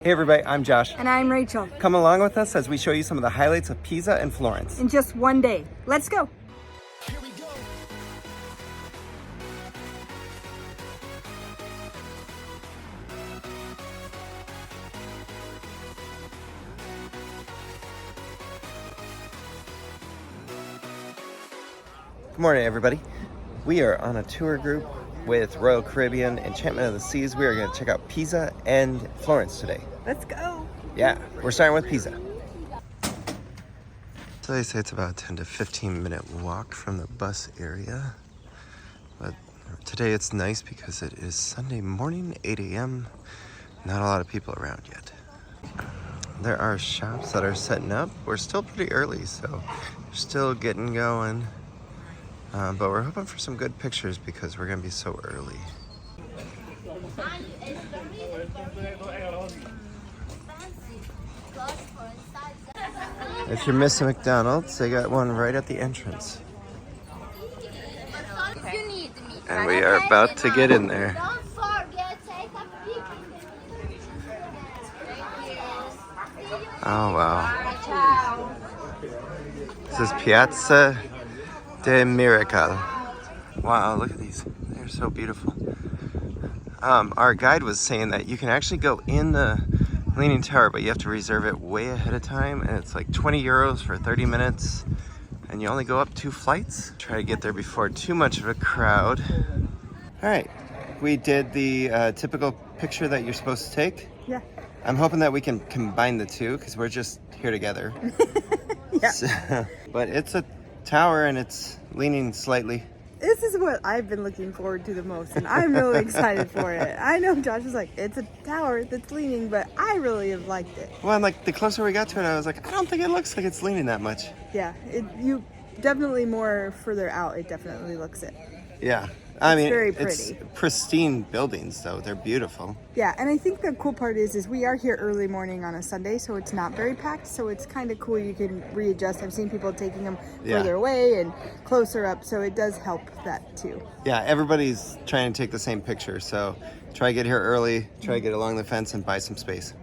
Hey everybody, I'm Josh. And I'm Rachel. Come along with us as we show you some of the highlights of Pisa and Florence. In just one day. Let's go. Here we go. Good morning everybody. We are on a tour group with Royal Caribbean Enchantment of the Seas. We are going to check out Pisa and Florence today. Let's go. Yeah, we're starting with Pisa. So they say it's about a 10 to 15 minute walk from the bus area. But today it's nice because it is Sunday morning, 8 a.m. Not a lot of people around yet. There are shops that are setting up. We're still pretty early, so we're still getting going. But we're hoping for some good pictures because we're gonna be so early. If you're missing McDonald's, they got one right at the entrance. And we are about to get in there. Don't forget, take a peek in the Oh wow. This is Piazzale Michelangelo. Wow, look at these. They're so beautiful. Our guide was saying that you can actually go in the Leaning Tower, but you have to reserve it way ahead of time, and it's like 20 euros for 30 minutes, and you only go up 2 flights. Try to get there before too much of a crowd. All right, we did the typical picture that you're supposed to take. Yeah. I'm hoping that we can combine the two because we're just here together. Yeah. So, but it's a tower and it's leaning slightly. This is what I've been looking forward to the most, and I'm really excited for it. I know Josh was like, it's a tower that's leaning, but I really have liked it. Well, and like the closer we got to it, I was like, I don't think it looks like it's leaning that much. Yeah, you definitely more further out, it definitely looks it. Yeah. I mean, very it's pretty. pristine buildings, though. They're beautiful. Yeah, and I think the cool part is we are here early morning on a Sunday, so it's not very packed, so it's kind of cool. You can readjust. I've seen people taking them further away and closer up, so it does help that too. Yeah, everybody's trying to take the same picture, so try to get here early, try to get along the fence and buy some space.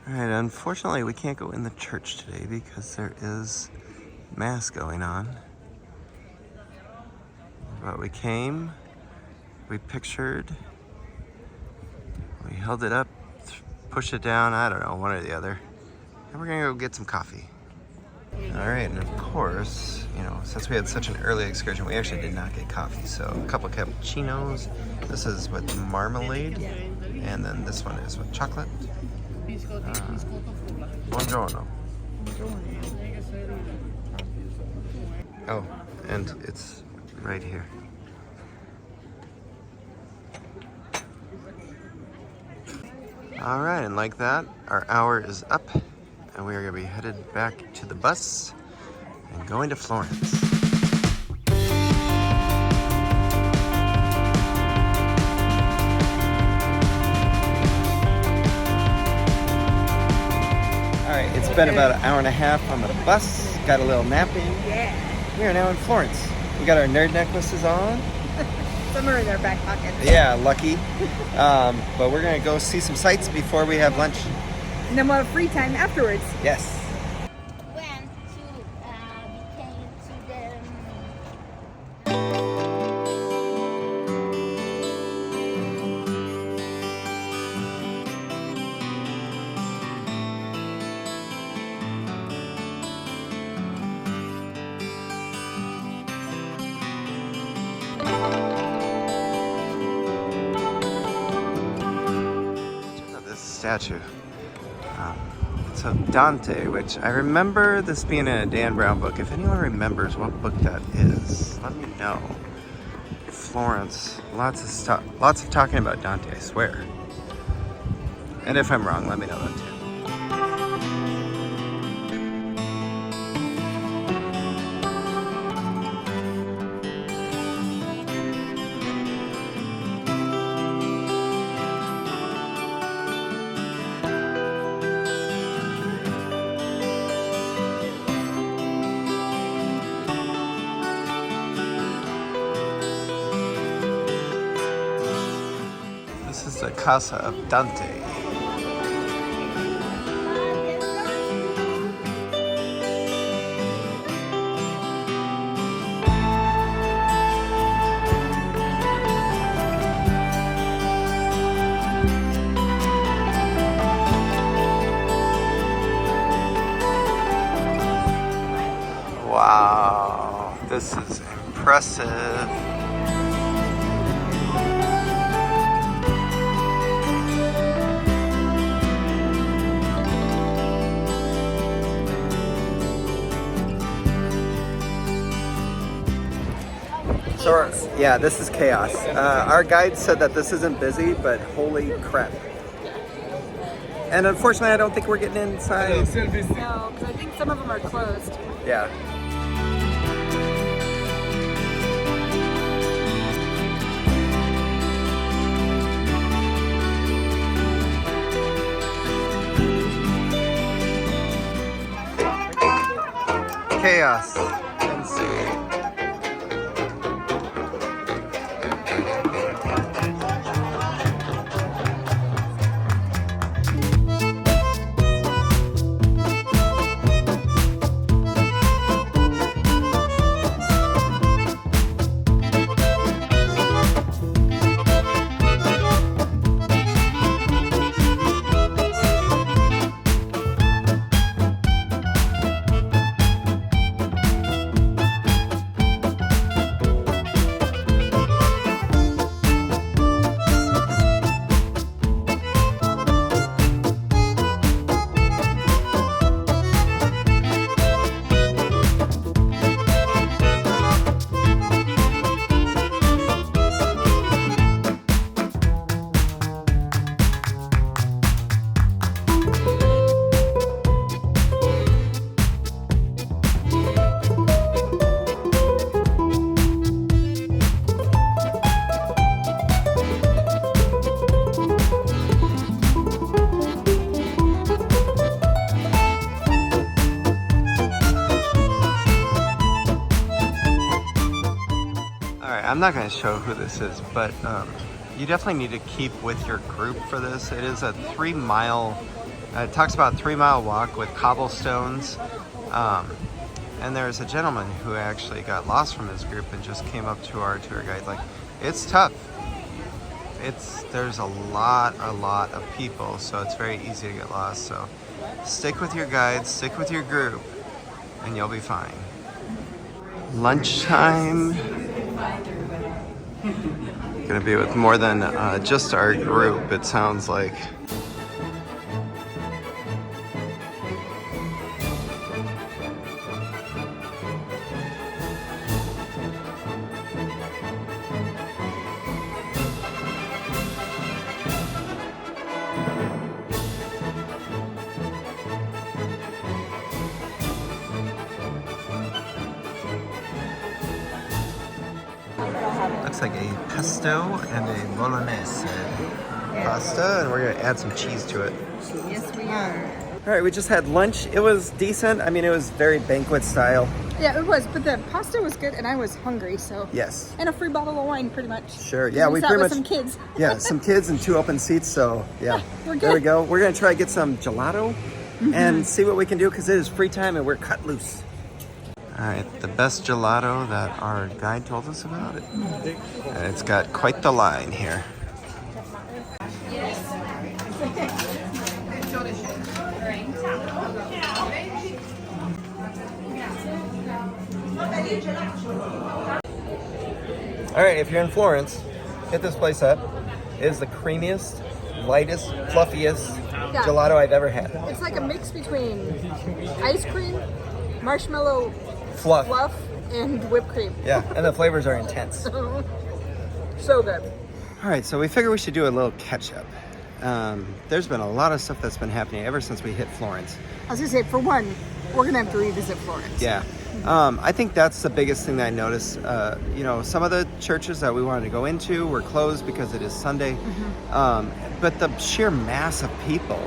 All right, unfortunately, we can't go in the church today because there is mass going on. But we came, we pictured, we held it up, pushed it down, I don't know, one or the other. And we're gonna go get some coffee. All right, and of course, you know, since we had such an early excursion, we actually did not get coffee. So a couple of cappuccinos. This is with marmalade, and then this one is with chocolate. Buongiorno. Oh, and it's right here. All right, and like that, our hour is up, and we are gonna be headed back to the bus and going to Florence. It's been about an hour and a half on the bus. Got a little nap in. Yeah. We are now in Florence. We got our nerd necklaces on. Some are in their back pockets. Yeah, lucky. But we're gonna go see some sights before we have lunch. And then we'll have free time afterwards. Yes. went to became to the This statue. It's of Dante, which I remember this being in a Dan Brown book. If anyone remembers what book that is, let me know. Florence. Lots of talking about Dante, I swear. And if I'm wrong, let me know that too. the Casa of Dante. Wow, this is impressive. So, yeah, this is chaos. Our guide said that this isn't busy, but holy crap. And unfortunately, I don't think we're getting inside. No, because I think some of them are closed. Yeah. Chaos ensued. I'm not going to show who this is, but you definitely need to keep with your group for this. It is a 3-mile, it talks about a 3-mile walk with cobblestones. And there's a gentleman who actually got lost from his group and just came up to our tour guide. Like, it's tough. There's a lot of people, so it's very easy to get lost. So stick with your guides, stick with your group, and you'll be fine. Lunchtime. Gonna be with more than just our group, it sounds like. Looks like a pesto and a bolognese pasta, and we're gonna add some cheese to it. Yes, we are. All right, we just had lunch. It was decent. I mean, it was very banquet style. Yeah, it was, but the pasta was good, and I was hungry, so. Yes. And a free bottle of wine, pretty much. Sure. Yeah, we sat pretty with much. some kids. Yeah, some kids and 2 open seats. So yeah, We're good. There we go. We're gonna try to get some gelato and see what we can do because it is free time and we're cut loose. All right, the best gelato that our guide told us about it. And it's got quite the line here. All right, if you're in Florence, hit this place up. It is the creamiest, lightest, fluffiest gelato I've ever had. It's like a mix between ice cream, marshmallow fluff, and whipped cream. Yeah, and the flavors are intense. So good. All right, so we figure we should do a little catch-up. There's been a lot of stuff that's been happening ever since we hit Florence. I was gonna say, for one, we're gonna have to revisit Florence. Yeah. I think that's the biggest thing that I noticed. You know, some of the churches that we wanted to go into were closed because it is Sunday. But the sheer mass of people.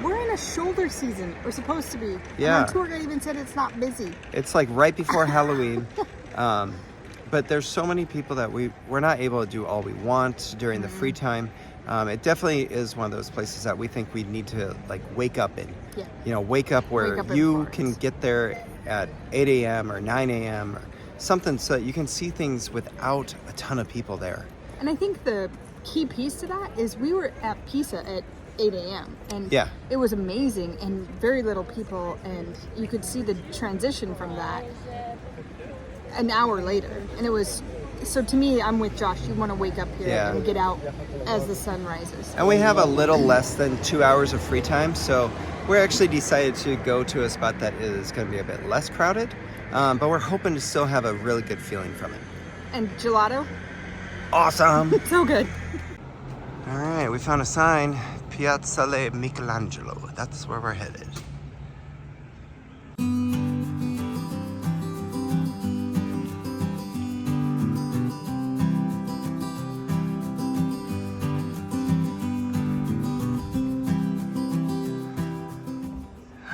We're in a shoulder season. We're supposed to be. Yeah. And our tour guide even said it's not busy. It's like right before Halloween. But there's so many people that we're not able to do all we want during the free time. It definitely is one of those places that we think we need to like wake up in. Yeah. You know, wake up where Wake up in you Florence. can get there at 8 a.m. or 9 a.m. or something so that you can see things without a ton of people there. And I think the key piece to that is we were at Pisa at 8 a.m. and Yeah. it was amazing and very little people, and you could see the transition from that an hour later, and it was, so to me, I'm with Josh, you want to wake up here Yeah. and get out as the sun rises. And we have a little less than 2 hours of free time, so we're actually decided to go to a spot that is going to be a bit less crowded, but we're hoping to still have a really good feeling from it. And gelato, Awesome! so good. All right, we found a sign, Piazzale Michelangelo. That's where we're headed.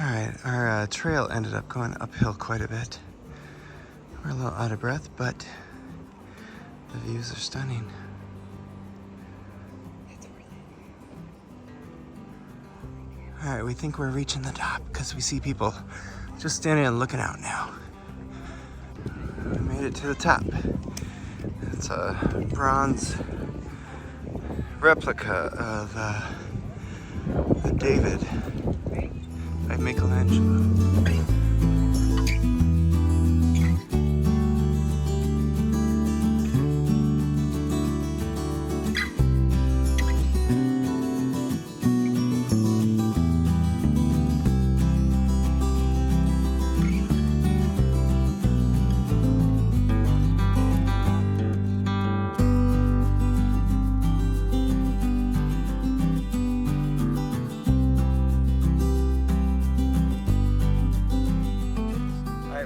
All right, our trail ended up going uphill quite a bit. We're a little out of breath, but the views are stunning. All right, we think we're reaching the top because we see people just standing and looking out now. We made it to the top. It's a bronze replica of the David by Michelangelo.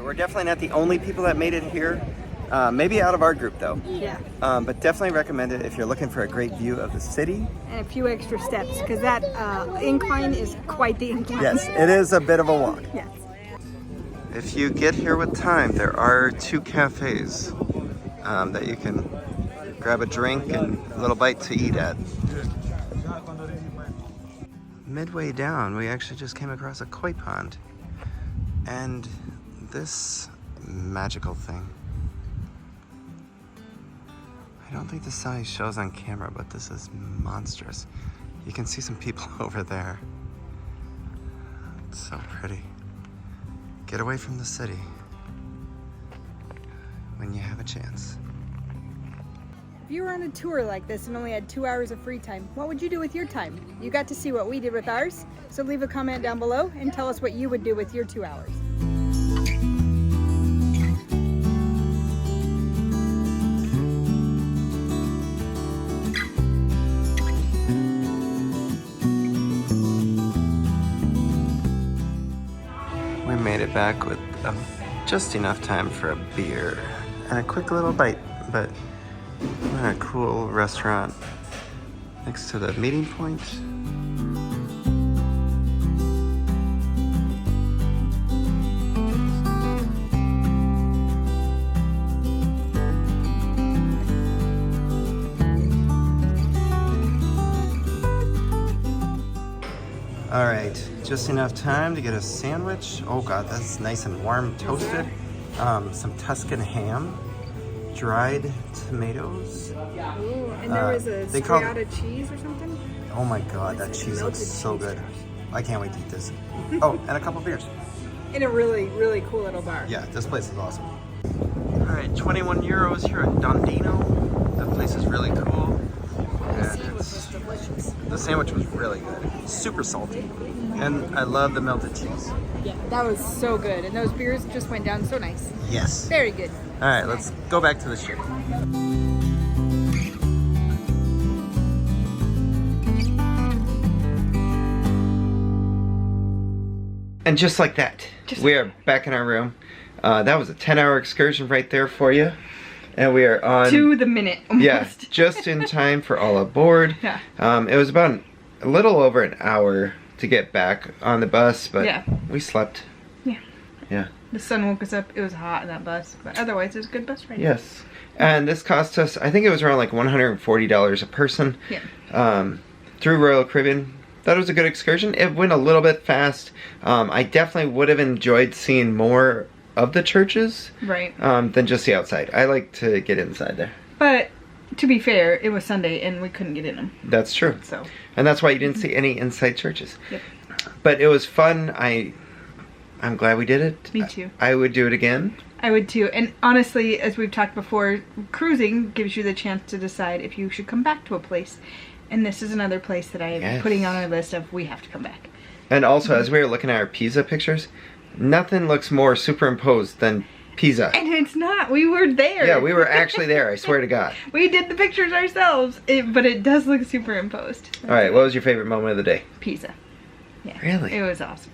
We're definitely not the only people that made it here. Maybe out of our group though. Yeah. But definitely recommend it if you're looking for a great view of the city. And a few extra steps, because that incline is quite the incline. Yes, it is a bit of a walk. Yes. If you get here with time, there are 2 cafes that you can grab a drink and a little bite to eat at. Midway down, we actually just came across a koi pond. And this magical thing. I don't think the size shows on camera, but this is monstrous. You can see some people over there. It's so pretty. Get away from the city when you have a chance. If you were on a tour like this and only had 2 hours of free time, what would you do with your time? You got to see what we did with ours, so leave a comment down below and tell us what you would do with your 2 hours. We made it back with just enough time for a beer and a quick little bite, but we're in a cool restaurant next to the meeting point. All right, just enough time to get a sandwich. Oh God, that's nice and warm, toasted. Some Tuscan ham, dried tomatoes. Ooh, and there was a they call- striata cheese or something? Oh my God, that cheese looks so good. I can't wait to eat this. Oh, and a couple beers. In a really, really cool little bar. Yeah, this place is awesome. All right, 21 euros here at Dondino. That place is really cool. And the sandwich was really good. Super salty. And I love the melted cheese. Yeah, that was so good. And those beers just went down so nice. Yes. Very good. All right, let's go back to the ship. And just like that, we are back in our room. That was a 10-hour excursion right there for you. And we are on... To the minute, almost. Yeah, just in time for all aboard. Yeah. It was about a little over an hour to get back on the bus, but Yeah. we slept. Yeah. Yeah. The sun woke us up. It was hot in that bus, but otherwise it was a good bus ride. Yes. And this cost us, I think it was around like $140 a person. Yeah. Through Royal Caribbean. That was a good excursion. It went a little bit fast. I definitely would have enjoyed seeing more of the churches. Right. Than just the outside. I like to get inside there. But to be fair, it was Sunday and we couldn't get in them. That's true. So. And that's why you didn't see any inside churches. Yep. But it was fun. I'm glad we did it. Me too. I would do it again. I would too. And honestly, as we've talked before, cruising gives you the chance to decide if you should come back to a place. And this is another place that I am putting on our list of we have to come back. And also, as we were looking at our Pisa pictures, nothing looks more superimposed than Pisa. And it's not. We were there. Yeah, we were actually there. I swear to God. We did the pictures ourselves, but it does look superimposed. All right, what was your favorite moment of the day? Pisa. Yeah. Really? It was awesome.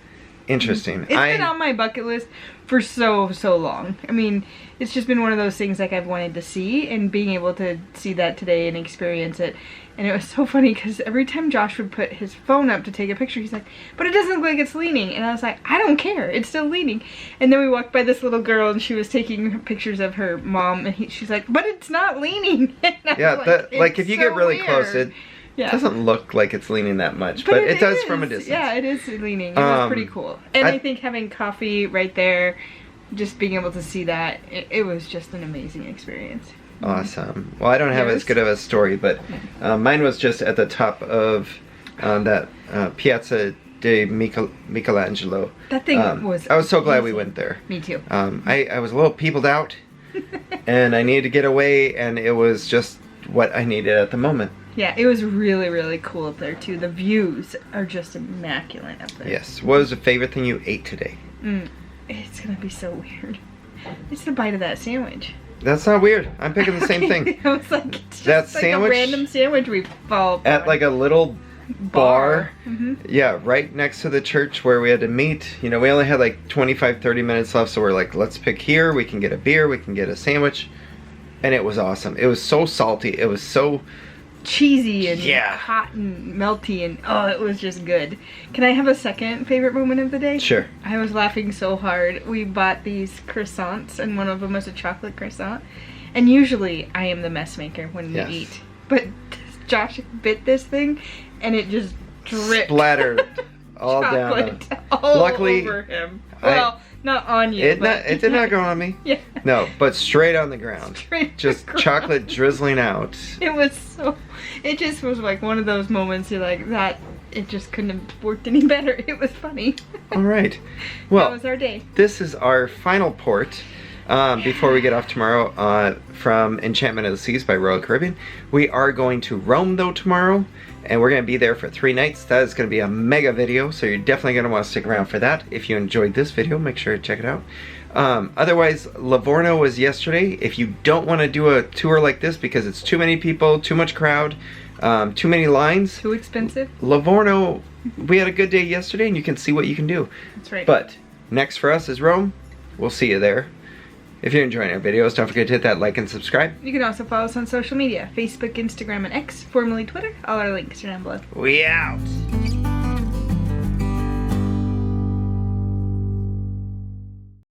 Interesting. It's been on my bucket list for so long. I mean, it's just been one of those things like I've wanted to see, and being able to see that today and experience it. And it was so funny because every time Josh would put his phone up to take a picture, he's like, but it doesn't look like it's leaning. And I was like, I don't care. It's still leaning. And then we walked by this little girl and she was taking pictures of her mom, and she's like, but it's not leaning. Yeah, like if you get really close, it doesn't look like it's leaning that much, but it does from a distance. Yeah, it is leaning. It was pretty cool. And I think having coffee right there, just being able to see that, it was just an amazing experience. Awesome. Well, I don't have as good of a story, but mine was just at the top of that Piazzale Michelangelo. That thing was I was so glad amazing. we went there. Me too. I was a little peopled out, and I needed to get away, and it was just what I needed at the moment. Yeah, it was really cool up there too. The views are just immaculate up there. Yes. What was the favorite thing you ate today? It's gonna be so weird. It's the bite of that sandwich. That's not weird. I'm picking the same thing. I was like, it's just that like sandwich a random sandwich we fall at like a little bar. Mm-hmm. Yeah, right next to the church where we had to meet. You know, we only had like 25-30 minutes left, so we're like, let's pick here. We can get a beer, we can get a sandwich. And it was awesome. It was so salty. It was so cheesy and hot and melty, and oh, it was just good. Can I have a second favorite moment of the day? Sure. I was laughing so hard. We bought these croissants, and one of them was a chocolate croissant. And usually I am the mess maker when we eat. But Josh bit this thing, and it just dripped. Splattered all down. All Luckily, over him. Well, not on you. It did not go on me. Yeah. No, but straight on the ground. Just chocolate drizzling out. It just was like one of those moments you're like, it just couldn't have worked any better. It was funny. All right. Well, that was our day. This is our final port before we get off tomorrow from Enchantment of the Seas by Royal Caribbean. We are going to Rome though tomorrow, and we're going to be there for 3 nights. That is going to be a mega video, so you're definitely going to want to stick around for that. If you enjoyed this video, make sure to check it out. Otherwise, Livorno was yesterday. If you don't want to do a tour like this because it's too many people, too much crowd, too many lines, too expensive, Livorno, we had a good day yesterday, and you can see what you can do. That's right. But next for us is Rome. We'll see you there. If you're enjoying our videos, don't forget to hit that like and subscribe. You can also follow us on social media, Facebook, Instagram, and X, formerly Twitter. All our links are down below. We out.